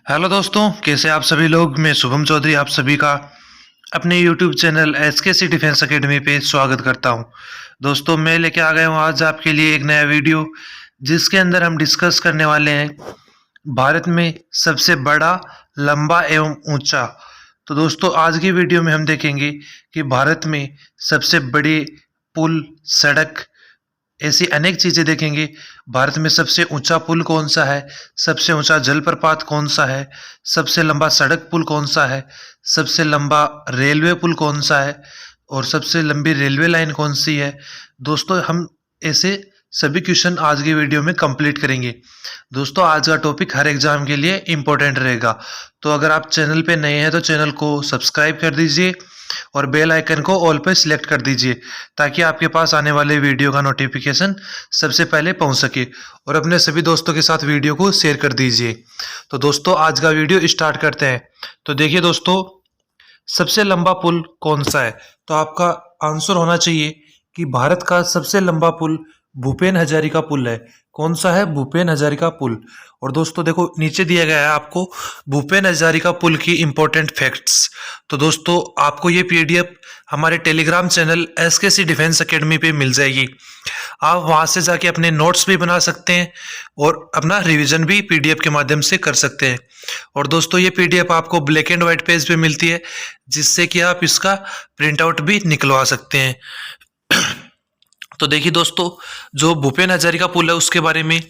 Hello दोस्तों, कैसे आप सभी लोग। मैं शुभम चौधरी आप सभी का अपने यूट्यूब चैनल एसकेसी डिफेंस एकेडमी पे स्वागत करता हूं। दोस्तों, मैं लेके आ गया हूं आज आपके लिए एक नया वीडियो, जिसके अंदर हम डिस्कस करने वाले हैं भारत में सबसे बड़ा, लंबा एवं ऊंचा। तो दोस्तों, आज की वीडियो में हम देखेंगे कि भारत में सबसे बड़ी पुल, सड़क, ऐसी अनेक चीजें देखेंगे। भारत में सबसे ऊंचा पुल कौन सा है, सबसे ऊंचा जलप्रपात कौन सा है, सबसे लंबा सड़क पुल कौन सा है, सबसे लंबा रेलवे पुल कौन सा है और सबसे लंबी रेलवे लाइन कौन सी है। दोस्तों, हम ऐसे सभी क्वेश्चन आज की वीडियो में कंप्लीट करेंगे। दोस्तों, आज का टॉपिक हर एग्जाम के लिए इम्पोर्टेंट रहेगा, तो अगर आप चैनल पे नए हैं तो चैनल को सब्सक्राइब कर दीजिए और बेल आइकन को ऑल पे सिलेक्ट कर दीजिए, ताकि आपके पास आने वाले वीडियो का नोटिफिकेशन सबसे पहले पहुंच सके। और अपने सभी दोस्तों के साथ वीडियो को शेयर कर दीजिए। तो दोस्तों, आज का वीडियो स्टार्ट करते हैं। तो देखिए दोस्तों, सबसे लंबा पुल कौन सा है। तो आपका आंसर होना चाहिए कि भारत का सबसे लंबा पुल भूपेन हजारिका पुल है। कौन सा है? भूपेन हजारिका पुल। और दोस्तों देखो, नीचे दिया गया है आपको भूपेन हजारिका पुल की इंपॉर्टेंट फैक्ट्स। तो दोस्तों, आपको ये पीडीएफ हमारे टेलीग्राम चैनल एसकेसी डिफेंस एकेडमी पे मिल जाएगी। आप वहां से जाके अपने नोट्स भी बना सकते हैं और अपना रिवीजन भी पीडीएफ के माध्यम से कर सकते हैं। और दोस्तों, ये पीडीएफ आपको ब्लैक एंड व्हाइट पेज पे मिलती है, जिससे कि आप इसका प्रिंट आउट भी निकलवा सकते हैं। तो देखिए दोस्तों, जो भूपेन हजारिका पुल है उसके बारे में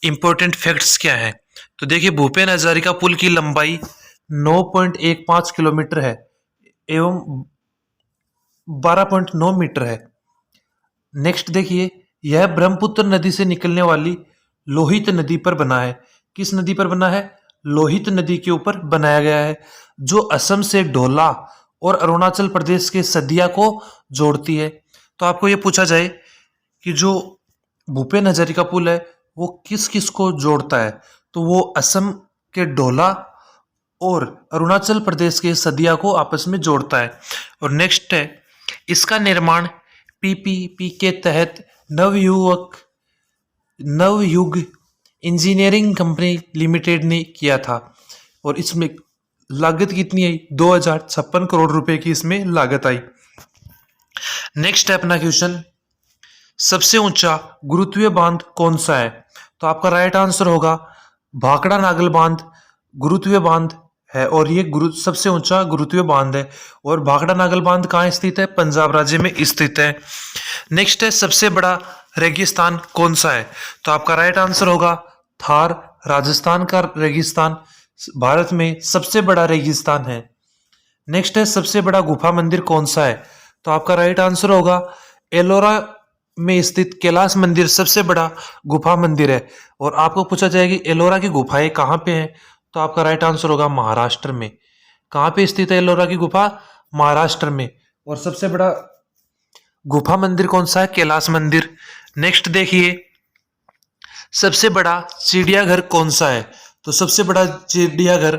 इंपॉर्टेंट फैक्ट्स क्या है। तो देखिए, भूपेन हजारिका पुल की लंबाई 9.15 किलोमीटर है एवं 12.9 मीटर है। नेक्स्ट देखिए, यह ब्रह्मपुत्र नदी से निकलने वाली लोहित नदी पर बना है। किस नदी पर बना है? लोहित नदी के ऊपर बनाया गया है, जो असम से ढोला और अरुणाचल प्रदेश के सदिया को जोड़ती है। तो आपको ये पूछा जाए कि जो भूपेन हजारिका पुल है वो किस किस को जोड़ता है, तो वो असम के ढोला और अरुणाचल प्रदेश के सदिया को आपस में जोड़ता है। और नेक्स्ट है, इसका निर्माण पीपीपी के तहत नवयुग इंजीनियरिंग कंपनी लिमिटेड ने किया था। और इसमें लागत कितनी आई? 2056 करोड़ रुपए की इसमें लागत आई। नेक्स्ट है अपना क्वेश्चन, सबसे ऊंचा गुरुत्वीय बांध कौन सा है। तो आपका राइट आंसर होगा भाखड़ा नागल बांध गुरुत्वीय बांध है, और ये सबसे ऊंचा गुरुत्वीय बांध है। और भाखड़ा नागल बांध कहाँ स्थित है? पंजाब राज्य में स्थित है। नेक्स्ट है, सबसे बड़ा रेगिस्तान कौन सा है। तो आपका राइट आंसर होगा थार। राजस्थान का रेगिस्तान भारत में सबसे बड़ा रेगिस्तान है। नेक्स्ट है, सबसे बड़ा गुफा मंदिर कौन सा है। तो आपका राइट आंसर होगा एलोरा में स्थित कैलाश मंदिर सबसे बड़ा गुफा मंदिर है। और आपको पूछा जाएगा एलोरा की गुफाएं कहाँ पे हैं, तो आपका राइट आंसर होगा महाराष्ट्र में। कहाँ पे स्थित है एलोरा की गुफा? महाराष्ट्र में। और सबसे बड़ा गुफा मंदिर कौन सा है? कैलाश मंदिर। नेक्स्ट देखिए, सबसे बड़ा चिड़ियाघर कौन सा है। तो सबसे बड़ा चिड़ियाघर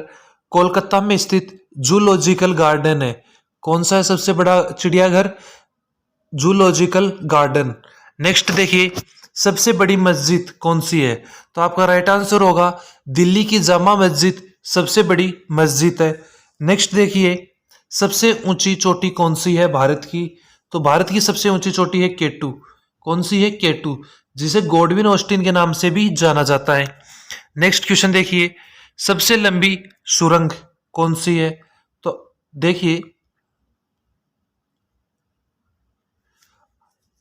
कोलकाता में स्थित जूलॉजिकल गार्डन है। कौन सा है सबसे बड़ा चिड़ियाघर? Zoological garden. नेक्स्ट देखिए, सबसे बड़ी मस्जिद कौन सी है। तो आपका राइट आंसर होगा दिल्ली की जामा मस्जिद सबसे बड़ी मस्जिद है। नेक्स्ट देखिए, सबसे ऊंची चोटी कौन सी है भारत की। तो भारत की सबसे ऊंची चोटी है केटू। कौन सी है? केटू, जिसे गॉडविन ऑस्टिन के नाम से भी जाना जाता है। नेक्स्ट क्वेश्चन देखिए, सबसे लंबी सुरंग कौन सी है। तो देखिए,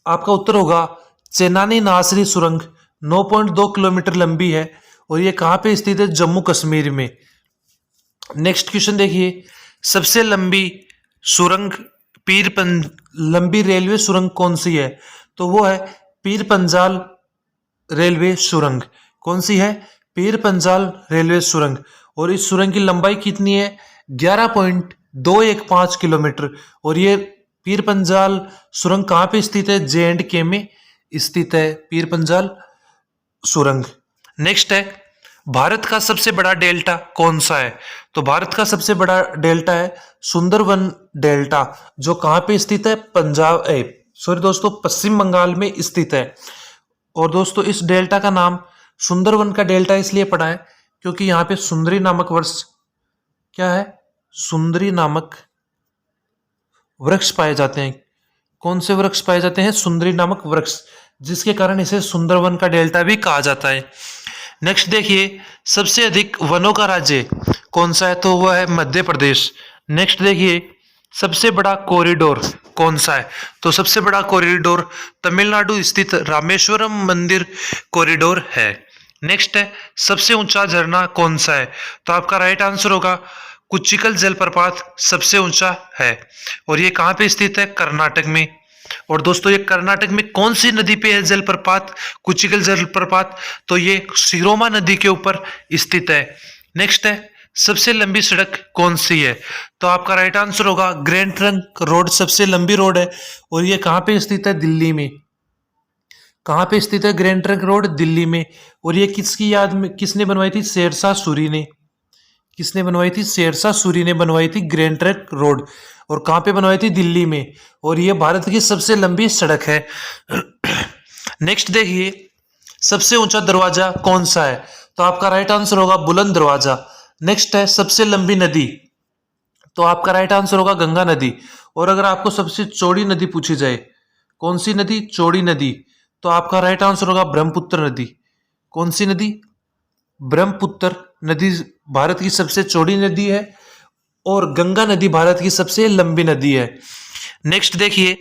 आपका उत्तर होगा चेनानी नासरी सुरंग। 9.2 किलोमीटर लंबी है और ये कहां पे स्थित है? जम्मू कश्मीर में। नेक्स्ट क्वेश्चन देखिए, सबसे लंबी सुरंग लंबी रेलवे सुरंग कौन सी है। तो वो है पीर पंजाल रेलवे सुरंग। कौन सी है? पीर पंजाल रेलवे सुरंग। और इस सुरंग की लंबाई कितनी है? 11.215 किलोमीटर। और ये पीर पंजाल सुरंग कहाँ पे स्थित है? J&K में स्थित है पीर पंजाल सुरंग। नेक्स्ट है, भारत का सबसे बड़ा डेल्टा कौन सा है। तो भारत का सबसे बड़ा डेल्टा है सुंदरवन डेल्टा, जो कहाँ पे स्थित है? पश्चिम बंगाल में स्थित है। और दोस्तों, इस डेल्टा का नाम सुंदरवन का डेल्टा इसलिए पड़ा है क्योंकि यहाँ पे सुंदरी नामक वर्ष क्या है, सुंदरी नामक वृक्ष पाए जाते हैं। कौन से वृक्ष पाए जाते हैं, सुंदरी नामक वृक्ष, जिसके कारण इसे सुंदरवन का डेल्टा भी कहा जाता है। नेक्स्ट देखिए, सबसे अधिक वनों का राज्य कौन सा है, तो वह है मध्य प्रदेश। नेक्स्ट देखिए, सबसे बड़ा कॉरिडोर कौन सा है, तो सबसे बड़ा कॉरिडोर तमिलनाडु स्थित रामेश्वरम मंदिर कॉरिडोर है। नेक्स्ट है, सबसे ऊंचा झरना कौन सा है, तो आपका राइट आंसर होगा कुचिकल जलप्रपात सबसे ऊंचा है, और ये कहाँ पे स्थित है, कर्नाटक में। और दोस्तों, ये कर्नाटक में कौन सी नदी पे है जलप्रपात, कुचिकल जलप्रपात, तो ये सिरोमा नदी के ऊपर स्थित है। नेक्स्ट है, सबसे लंबी सड़क कौन सी है, तो आपका राइट आंसर होगा ग्रैंड ट्रंक रोड सबसे लंबी रोड है, और ये कहाँ पे स्थित है, दिल्ली में। कहाँ पे स्थित है ग्रैंड ट्रंक रोड, दिल्ली में। और ये किसकी याद में, किसने बनवाई थी, शेरशाह सूरी ने। किसने बनवाई थी, शेरशाह सूरी ने बनवाई थी ग्रैंड ट्रंक रोड, और कहाँ पे बनवाई थी, दिल्ली में। और ये भारत की सबसे लंबी सड़क है। नेक्स्ट देखिए, सबसे ऊंचा दरवाजा कौन सा है, तो आपका राइट आंसर होगा बुलंद दरवाजा। नेक्स्ट है, सबसे लंबी नदी, तो आपका राइट आंसर होगा गंगा नदी। और अगर आपको सबसे चौड़ी नदी पूछी जाए, कौन सी नदी, चौड़ी नदी, तो आपका राइट आंसर होगा ब्रह्मपुत्र नदी। कौन सी नदी, ब्रह्मपुत्र नदी भारत की सबसे चौड़ी नदी है, और गंगा नदी भारत की सबसे लंबी नदी है। नेक्स्ट देखिए,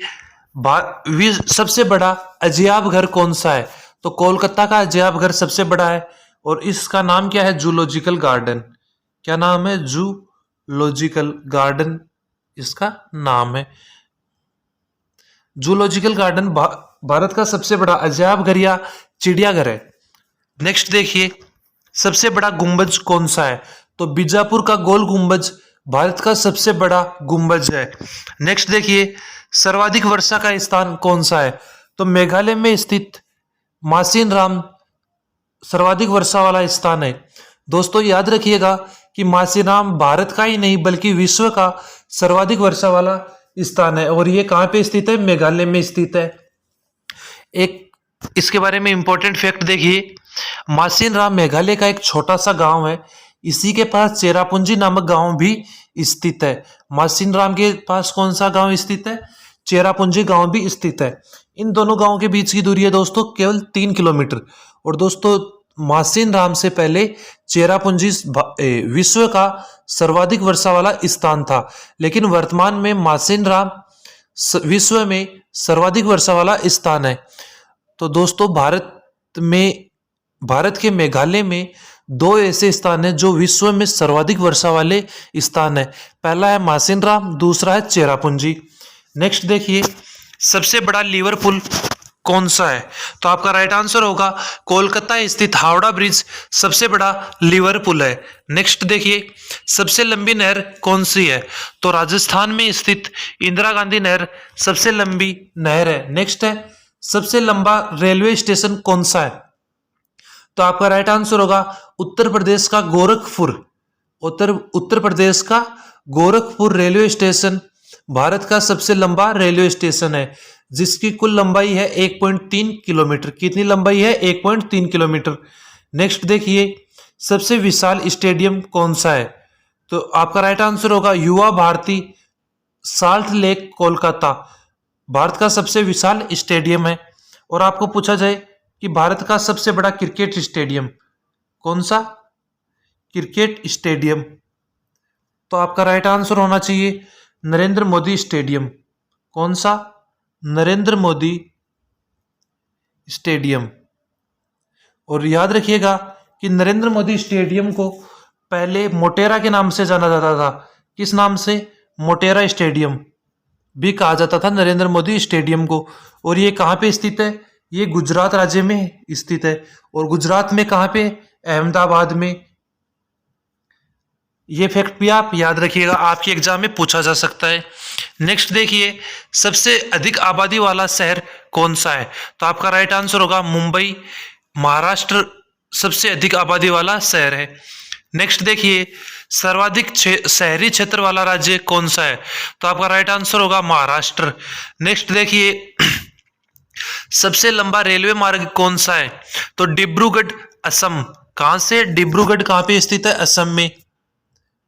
सबसे बड़ा अजयाब घर कौन सा है, तो कोलकाता का अजयाब घर सबसे बड़ा है, और इसका नाम क्या है, जूलॉजिकल गार्डन। क्या नाम है, जूलॉजिकल गार्डन इसका नाम है। जूलॉजिकल गार्डन भारत का सबसे बड़ा अजयाब घर या चिड़ियाघर है। नेक्स्ट देखिए, सबसे बड़ा गुंबज कौन सा है, तो बीजापुर का गोल गुंबज भारत का सबसे बड़ा गुंबज है। नेक्स्ट देखिए, सर्वाधिक वर्षा का स्थान कौन सा है, तो मेघालय में स्थित मासिन राम सर्वाधिक वर्षा वाला स्थान है। दोस्तों याद रखिएगा कि मासिनाम भारत का ही नहीं बल्कि विश्व का सर्वाधिक वर्षा वाला स्थान है, और ये कहाँ पे स्थित है, मेघालय में स्थित है। एक इसके बारे में इंपॉर्टेंट फैक्ट देखिए, मासिन राम मेघालय का एक छोटा सा गांव है, इसी के पास चेरापूंजी नामक गांव भी स्थित है। मासिन राम के पास कौन सा गांव स्थित है, चेरापूंजी गांव भी स्थित है। इन दोनों गांवों के बीच की दूरी है दोस्तों केवल 3 किलोमीटर। और दोस्तों, मासिन राम से पहले चेरापूंजी विश्व का सर्वाधिक वर्षा वाला स्थान था, लेकिन वर्तमान में मासिन राम विश्व में सर्वाधिक वर्षा वाला स्थान है। तो दोस्तों, भारत के मेघालय में 2 ऐसे स्थान हैं जो विश्व में सर्वाधिक वर्षा वाले स्थान है। पहला है मासिन राम, दूसरा है चेरापूंजी। नेक्स्ट देखिए, सबसे बड़ा लीवर पुल कौन सा है, तो आपका राइट आंसर होगा कोलकाता स्थित हावड़ा ब्रिज सबसे बड़ा लीवर पुल है। नेक्स्ट देखिए, सबसे लंबी नहर कौन सी है, तो राजस्थान में स्थित इंदिरा गांधी नहर सबसे लंबी नहर है। नेक्स्ट है, सबसे लंबा रेलवे स्टेशन कौन सा है, तो आपका राइट आंसर होगा उत्तर प्रदेश का गोरखपुर। उत्तर प्रदेश का गोरखपुर रेलवे स्टेशन भारत का सबसे लंबा रेलवे स्टेशन है, जिसकी कुल लंबाई है 1.3 किलोमीटर। कितनी लंबाई है, 1.3 किलोमीटर। नेक्स्ट देखिए, सबसे विशाल स्टेडियम कौन सा है, तो आपका राइट आंसर होगा युवा भारती साल्ट लेक कोलकाता भारत का सबसे विशाल स्टेडियम है। और आपको पूछा जाए कि भारत का सबसे बड़ा क्रिकेट स्टेडियम कौन सा, क्रिकेट स्टेडियम, तो आपका राइट आंसर होना चाहिए नरेंद्र मोदी स्टेडियम। कौन सा, नरेंद्र मोदी स्टेडियम। और याद रखिएगा कि नरेंद्र मोदी स्टेडियम को पहले मोटेरा के नाम से जाना जाता था। किस नाम से, मोटेरा स्टेडियम भी कहा जाता था नरेंद्र मोदी स्टेडियम को। और ये कहाँ पे स्थित है, ये गुजरात राज्य में स्थित है। और गुजरात में कहाँ पे, अहमदाबाद में। ये फैक्ट भी आप याद रखिएगा, आपके एग्जाम में पूछा जा सकता है। नेक्स्ट देखिए, सबसे अधिक आबादी वाला शहर कौन सा है, तो आपका राइट आंसर होगा मुंबई। महाराष्ट्र सबसे अधिक आबादी वाला शहर है। नेक्स्ट देखिए, सर्वाधिक शहरी क्षेत्र वाला राज्य कौन सा है, तो आपका राइट आंसर होगा महाराष्ट्र। नेक्स्ट देखिए, सबसे लंबा रेलवे मार्ग कौन सा है, तो डिब्रूगढ़ असम कहाँ से? डिब्रूगढ़ कहाँ पे स्थित है? असम में।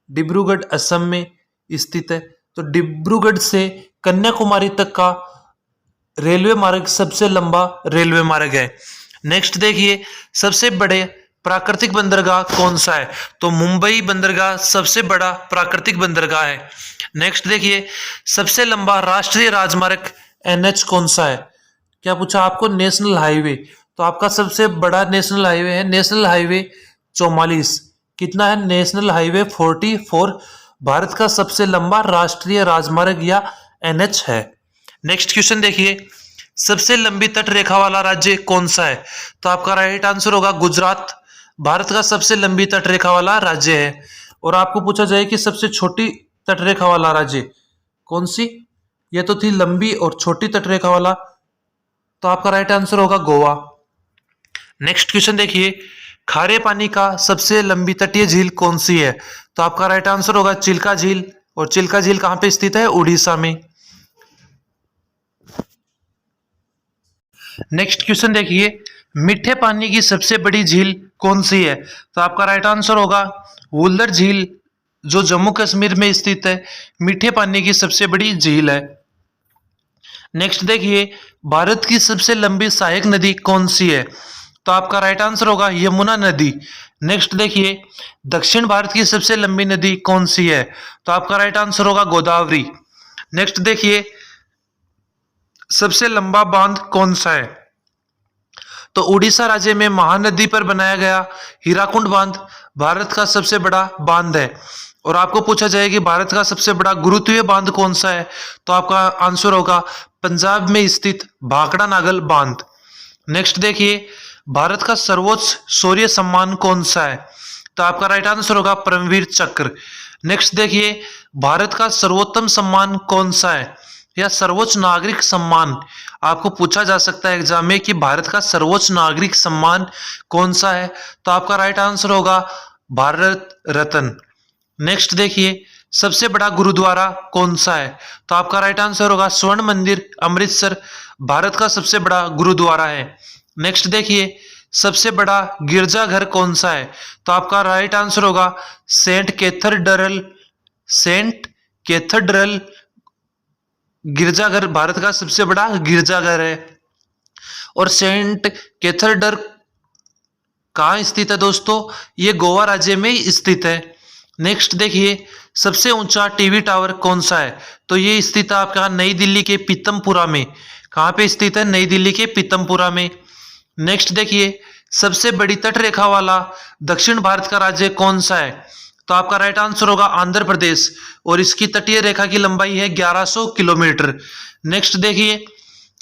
डिब्रूगढ़ असम में स्थित है। तो डिब्रूगढ़ से कन्याकुमारी तक का रेलवे मार्ग सबसे लंबा रेलवे मार्ग है। नेक्स्ट देखिए, सबसे बड़े प्राकृतिक बंदरगाह कौन सा है? तो मुंबई बंदरगाह सबसे बड़ा प्राकृतिक बंदरगाह है। नेक्स्ट देखिए, सबसे लंबा राष्ट्रीय राजमार्ग एनएच कौन सा है? क्या पूछा आपको? National highway. तो आपका सबसे बड़ा नेशनल हाईवे है नेशनल हाईवे 44। कितना है? नेशनल हाईवे 44 भारत का सबसे लंबा राष्ट्रीय राजमार्ग या एनएच है। नेक्स्ट क्वेश्चन देखिए, सबसे लंबी तट रेखा वाला राज्य कौन सा है? तो आपका राइट आंसर होगा गुजरात। भारत का सबसे लंबी तट रेखा वाला राज्य है। और आपको पूछा जाए कि सबसे छोटी तट रेखा वाला राज्य कौन सी? ये तो थी लंबी और छोटी तट रेखा वाला, तो आपका राइट आंसर होगा गोवा। नेक्स्ट क्वेश्चन देखिए, खारे पानी का सबसे लंबी तटीय झील कौन सी है? तो आपका राइट आंसर होगा चिल्का झील। और चिल्का झील कहां पे स्थित है? उड़ीसा में। नेक्स्ट क्वेश्चन देखिए, मीठे पानी की सबसे बड़ी झील कौन सी है? तो आपका राइट आंसर होगा वुल्लर झील, जो जम्मू कश्मीर में स्थित है। मीठे पानी की सबसे बड़ी झील है। नेक्स्ट देखिए, भारत की सबसे लंबी सहायक नदी कौन सी है? तो आपका राइट आंसर होगा यमुना नदी। नेक्स्ट देखिए, दक्षिण भारत की सबसे लंबी नदी कौन सी है? तो आपका राइट आंसर होगा गोदावरी। नेक्स्ट देखिए, सबसे लंबा बांध कौन सा है? तो उड़ीसा राज्य में महानदी पर बनाया गया हीराकुंड बांध भारत का सबसे बड़ा बांध है। और आपको पूछा जाए कि भारत का सबसे बड़ा गुरुत्वीय बांध कौन सा है? तो आपका आंसर होगा पंजाब में स्थित भाखड़ा नागल बांध। नेक्स्ट देखिए, भारत का सर्वोच्च शौर्य सम्मान कौन सा है? तो आपका राइट आंसर होगा परमवीर चक्र। नेक्स्ट देखिए, भारत का सर्वोत्तम सम्मान कौन सा है या सर्वोच्च नागरिक सम्मान? आपको पूछा जा सकता है एग्जाम में कि भारत का सर्वोच्च नागरिक सम्मान कौन सा है? तो आपका राइट आंसर होगा भारत रत्न। नेक्स्ट देखिए, सबसे बड़ा गुरुद्वारा कौन सा है? तो आपका राइट आंसर होगा स्वर्ण मंदिर अमृतसर भारत का सबसे बड़ा गुरुद्वारा है। नेक्स्ट देखिए, सबसे बड़ा गिरजाघर कौन सा है? तो आपका राइट आंसर होगा सेंट कैथेड्रल गिरजाघर भारत का सबसे बड़ा गिरजाघर है। और सेंट कैथेड्रल कहाँ स्थित है दोस्तों? ये गोवा राज्य में स्थित है। नेक्स्ट देखिए, सबसे ऊंचा टीवी टावर कौन सा है? तो ये स्थित है आपका नई दिल्ली के पीतमपुरा में। कहाँ पे स्थित है? नई दिल्ली के पीतमपुरा में। नेक्स्ट देखिए, सबसे बड़ी तट रेखा वाला दक्षिण भारत का राज्य कौन सा है? तो आपका राइट आंसर होगा आंध्र प्रदेश। और इसकी तटीय रेखा की लंबाई है 1100 किलोमीटर। नेक्स्ट देखिए,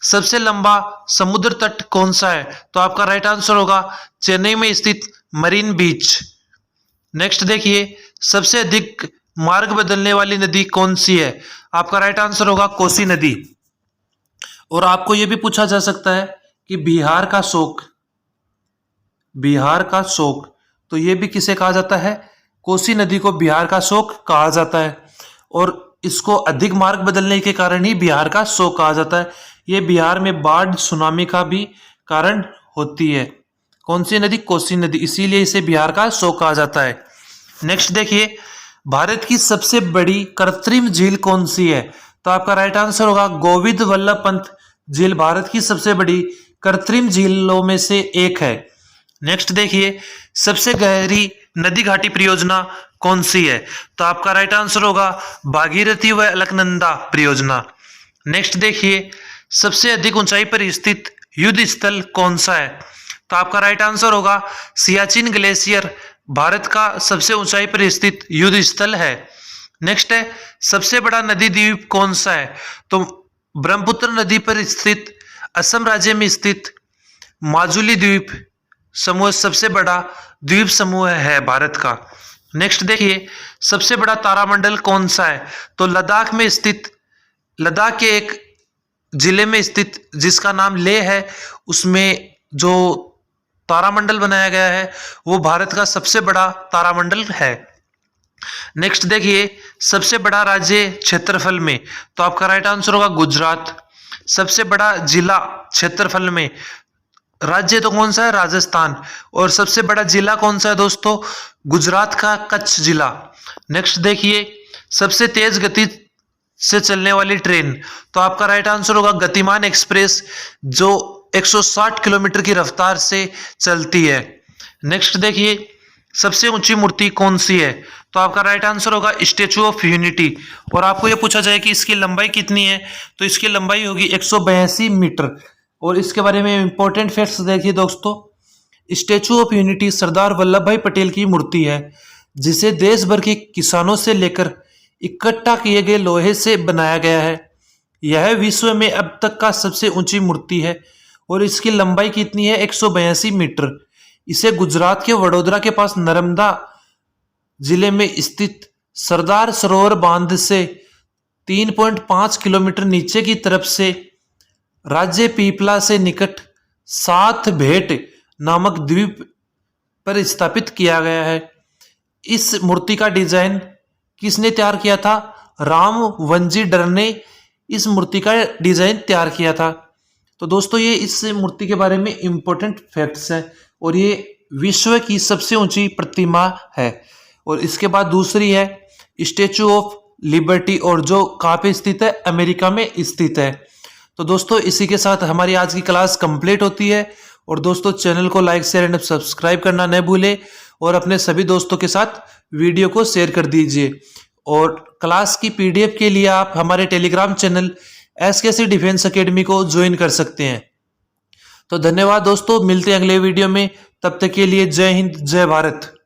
सबसे लंबा समुद्र तट कौन सा है? तो आपका राइट आंसर होगा चेन्नई में स्थित मरीन बीच। नेक्स्ट देखिए, सबसे अधिक मार्ग बदलने वाली नदी कौन सी है? आपका राइट आंसर होगा कोसी नदी। और आपको यह भी पूछा जा सकता है कि बिहार का शोक, तो यह भी किसे कहा जाता है? कोसी नदी को बिहार का शोक कहा जाता है। और इसको अधिक मार्ग बदलने के कारण ही बिहार का शोक कहा जाता है। ये बिहार में बाढ़ सुनामी का भी कारण होती है। कौन सी नदी? कोसी नदी, इसीलिए इसे बिहार का शोक कहा जाता है। नेक्स्ट देखिए, भारत की सबसे बड़ी कृत्रिम झील कौन सी है? तो आपका राइट आंसर होगा गोविंद वल्लभ पंत झील भारत की सबसे बड़ी कृत्रिम झीलों में से एक है। नेक्स्ट देखिए, सबसे गहरी नदी घाटी परियोजना कौन सी है? तो आपका राइट आंसर होगा भागीरथी व अलकनंदा परियोजना। नेक्स्ट देखिए, सबसे अधिक ऊंचाई पर स्थित युद्ध स्थल कौन सा है? तो आपका राइट आंसर होगा सियाचिन ग्लेशियर भारत का सबसे ऊंचाई पर स्थित युद्ध स्थल है। नेक्स्ट है, सबसे बड़ा नदी द्वीप कौन सा है? तो ब्रह्मपुत्र नदी पर स्थित असम राज्य में स्थित माजुली द्वीप समूह सबसे बड़ा द्वीप समूह है भारत का। नेक्स्ट देखिए, सबसे बड़ा तारामंडल कौन सा है? तो लद्दाख में स्थित, लद्दाख के एक जिले में स्थित जिसका नाम लेह है, उसमें जो तारामंडल बनाया गया है वो भारत का सबसे बड़ा तारामंडल है। नेक्स्ट देखिए, सबसे बड़ा राज्य क्षेत्रफल में, तो आपका राइट आंसर होगा गुजरात। सबसे बड़ा जिला क्षेत्रफल में, राज्य तो कौन सा है? राजस्थान। और सबसे बड़ा जिला कौन सा है दोस्तों? गुजरात का कच्छ जिला। नेक्स्ट देखिए, सबसे तेज गति से चलने वाली ट्रेन, तो आपका राइट आंसर होगा गतिमान एक्सप्रेस, जो 160 किलोमीटर की रफ्तार से चलती है। नेक्स्ट देखिए, सबसे ऊंची मूर्ति कौन सी है? तो आपका राइट आंसर होगा स्टेचू ऑफ यूनिटी। और आपको यह पूछा जाए कि इसकी लंबाई कितनी है, तो इसकी लंबाई होगी 182 मीटर। और इसके बारे में इंपॉर्टेंट फैक्ट्स देखिए दोस्तों, statue of unity Sardar Vallabh भाई पटेल की मूर्ति है, जिसे देश भर के किसानों से लेकर इकट्ठा किए गए लोहे से बनाया गया है। यह विश्व में अब तक का सबसे ऊंची मूर्ति है और इसकी लंबाई कितनी है? 182 मीटर। इसे गुजरात के वडोदरा के पास नर्मदा जिले में स्थित सरदार सरोवर बांध से 3.5 किलोमीटर नीचे की तरफ से राज्य पीपला से निकट सात भेट नामक द्वीप पर स्थापित किया गया है। इस मूर्ति का डिजाइन किसने तैयार किया था? राम वंजीडर ने इस मूर्ति का डिजाइन तैयार किया था। तो दोस्तों ये इस मूर्ति के बारे में इंपॉर्टेंट फैक्ट्स हैं और ये विश्व की सबसे ऊंची प्रतिमा है। और इसके बाद दूसरी है स्टेचू ऑफ लिबर्टी, और जो कहाँ पे स्थित है? अमेरिका में स्थित है। तो दोस्तों इसी के साथ हमारी आज की क्लास कंप्लीट होती है। और दोस्तों चैनल को लाइक शेयर एंड सब्सक्राइब करना न भूले और अपने सभी दोस्तों के साथ वीडियो को शेयर कर दीजिए। और क्लास की पीडीएफ के लिए आप हमारे टेलीग्राम चैनल एसकेसी डिफेंस एकेडमी को ज्वाइन कर सकते हैं। तो धन्यवाद दोस्तों, मिलते हैं अगले वीडियो में। तब तक के लिए जय हिंद, जय भारत।